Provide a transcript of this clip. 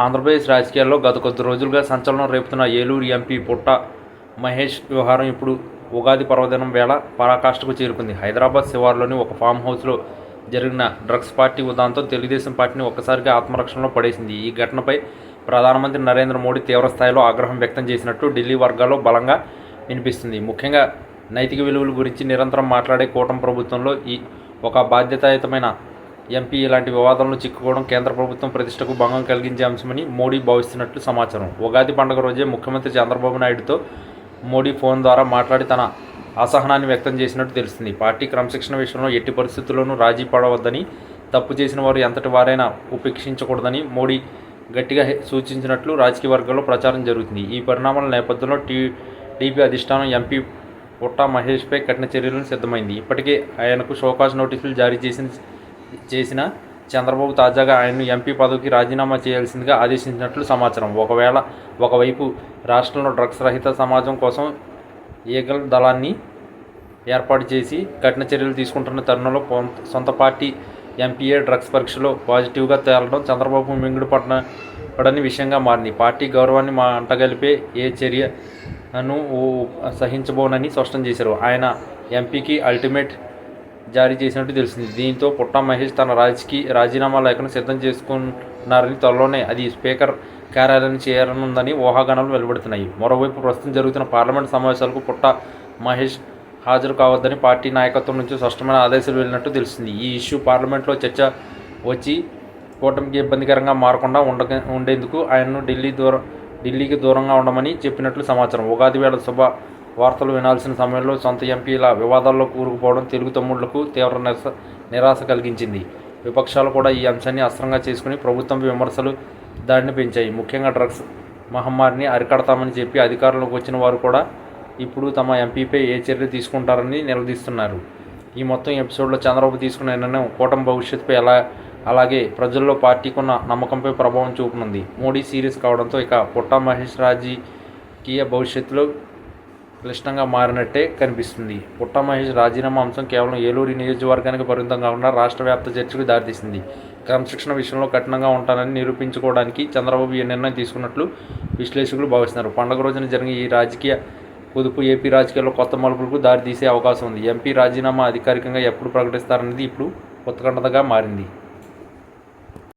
ఆంధ్రప్రదేశ్ రాజకీయాల్లో గత కొద్ది రోజులుగా సంచలనం రేపుతున్న ఏలూరు ఎంపీ పుట్ట మహేష్ వ్యవహారం ఇప్పుడు ఉగాది పర్వదినం వేళ పరాకాష్ఠకు చేరుకుంది. హైదరాబాద్ శివారులోని ఒక ఫామ్ హౌస్లో జరిగిన డ్రగ్స్ పార్టీ ఉదాంతం తెలుగుదేశం పార్టీని ఒక్కసారిగా ఆత్మరక్షణలో పడేసింది. ఈ ఘటనపై ప్రధానమంత్రి నరేంద్ర మోడీ తీవ్రస్థాయిలో ఆగ్రహం వ్యక్తం చేసినట్టు ఢిల్లీ వర్గాల్లో బలంగా వినిపిస్తుంది. ముఖ్యంగా నైతిక విలువల గురించి నిరంతరం మాట్లాడే కూటమి ప్రభుత్వంలో ఒక బాధ్యతాయుతమైన ఎంపీ ఇలాంటి వివాదాలను చిక్కుకోవడం కేంద్ర ప్రభుత్వం ప్రతిష్టకు భంగం కలిగించే అంశమని మోడీ భావిస్తున్నట్లు సమాచారం. ఉగాది పండుగ రోజే ముఖ్యమంత్రి చంద్రబాబు నాయుడుతో మోడీ ఫోన్ ద్వారా మాట్లాడి తన అసహనాన్ని వ్యక్తం చేసినట్టు తెలుస్తుంది. పార్టీ క్రమశిక్షణ విషయంలో ఎట్టి పరిస్థితుల్లోనూ రాజీ పడవద్దని, తప్పు చేసిన వారు ఎంతటి వారైనా ఉపేక్షించకూడదని మోడీ గట్టిగా సూచించినట్లు రాజకీయ వర్గాల్లో ప్రచారం జరుగుతుంది. ఈ పరిణామాల నేపథ్యంలో టీడీపీ అధిష్టానం ఎంపీ పుట్ట మహేష్పై కఠిన చర్యలను సిద్ధమైంది. ఇప్పటికే ఆయనకు షోకాజ్ నోటీసులు జారీ చేసిన చంద్రబాబు తాజాగా ఆయన్ను ఎంపీ పదవికి రాజీనామా చేయాల్సిందిగా ఆదేశించినట్లు సమాచారం. ఒకవైపు రాష్ట్రంలో డ్రగ్స్ రహిత సమాజం కోసం ఈగల్ దళాన్ని ఏర్పాటు చేసి కఠిన చర్యలు తీసుకుంటున్న తరుణంలో సొంత పార్టీ ఎంపీఏ డ్రగ్స్ పరీక్షలో పాజిటివ్గా తేలడం చంద్రబాబు మింగుడు పడని విషయంగా మారింది. పార్టీ గౌరవాన్ని అంటగలిపే ఏ చర్యను సహించబోనని స్పష్టం చేశారు. ఆయన ఎంపీకి అల్టిమేట్ జారీ చేసినట్టు తెలిసింది. దీంతో పుట్ట మహేష్ తన రాజీనామా లేఖను సిద్ధం చేసుకున్నారని, త్వరలోనే అది స్పీకర్ కార్యాలయాన్ని చేరనుందని ఊహాగానాలు వెలువడుతున్నాయి. మరోవైపు ప్రస్తుతం జరుగుతున్న పార్లమెంట్ సమావేశాలకు పుట్ట మహేష్ హాజరు కావద్దని పార్టీ నాయకత్వం నుంచి స్పష్టమైన ఆదేశాలు వెళ్ళినట్టు తెలిసింది. ఈ ఇష్యూ పార్లమెంట్లో చర్చ వచ్చి కూటమికి ఇబ్బందికరంగా మారకుండా ఉండేందుకు ఆయన్ను ఢిల్లీకి దూరంగా ఉండమని చెప్పినట్లు సమాచారం. ఉగాది వేళ శుభ వార్తలు వినాల్సిన సమయంలో సొంత ఎంపీల వివాదాల్లో కూరుకుపోవడం తెలుగు తమ్ముళ్లకు తీవ్ర నిరాశ కలిగించింది. విపక్షాలు కూడా ఈ అంశాన్ని అస్త్రంగా చేసుకుని ప్రభుత్వంపై విమర్శలు దాడిని పెంచాయి. ముఖ్యంగా డ్రగ్స్ మహమ్మారిని అరికడతామని చెప్పి అధికారంలోకి వచ్చిన వారు కూడా ఇప్పుడు తమ ఎంపీపై ఏ చర్య తీసుకుంటారని నిలదీస్తున్నారు. ఈ మొత్తం ఎపిసోడ్లో చంద్రబాబు తీసుకున్న నిర్ణయం కూటమి భవిష్యత్తుపై అలాగే ప్రజల్లో పార్టీకున్న నమ్మకంపై ప్రభావం చూపనుంది. మోడీ సీరియస్ కావడంతో ఇక పుట్ట మహేష్ రాజకీయ భవిష్యత్తులో క్లిష్టంగా మారినట్టే కనిపిస్తుంది. పుట్ట మహేష్ రాజీనామా అంశం కేవలం ఏలూరు నియోజకవర్గానికి పరిమితం కాకుండా రాష్ట్ర వ్యాప్త చర్చకు దారితీసింది. క్రమశిక్షణ విషయంలో కఠినంగా ఉంటానని నిరూపించుకోవడానికి చంద్రబాబు ఈ నిర్ణయం తీసుకున్నట్లు విశ్లేషకులు భావిస్తున్నారు. పండుగ రోజున జరిగిన ఈ రాజకీయ కుదుపు ఏపీ రాజకీయాల్లో కొత్త మలుపులకు దారితీసే అవకాశం ఉంది. ఎంపీ రాజీనామా అధికారికంగా ఎప్పుడు ప్రకటిస్తారనేది ఇప్పుడు ఉత్కంఠగా మారింది.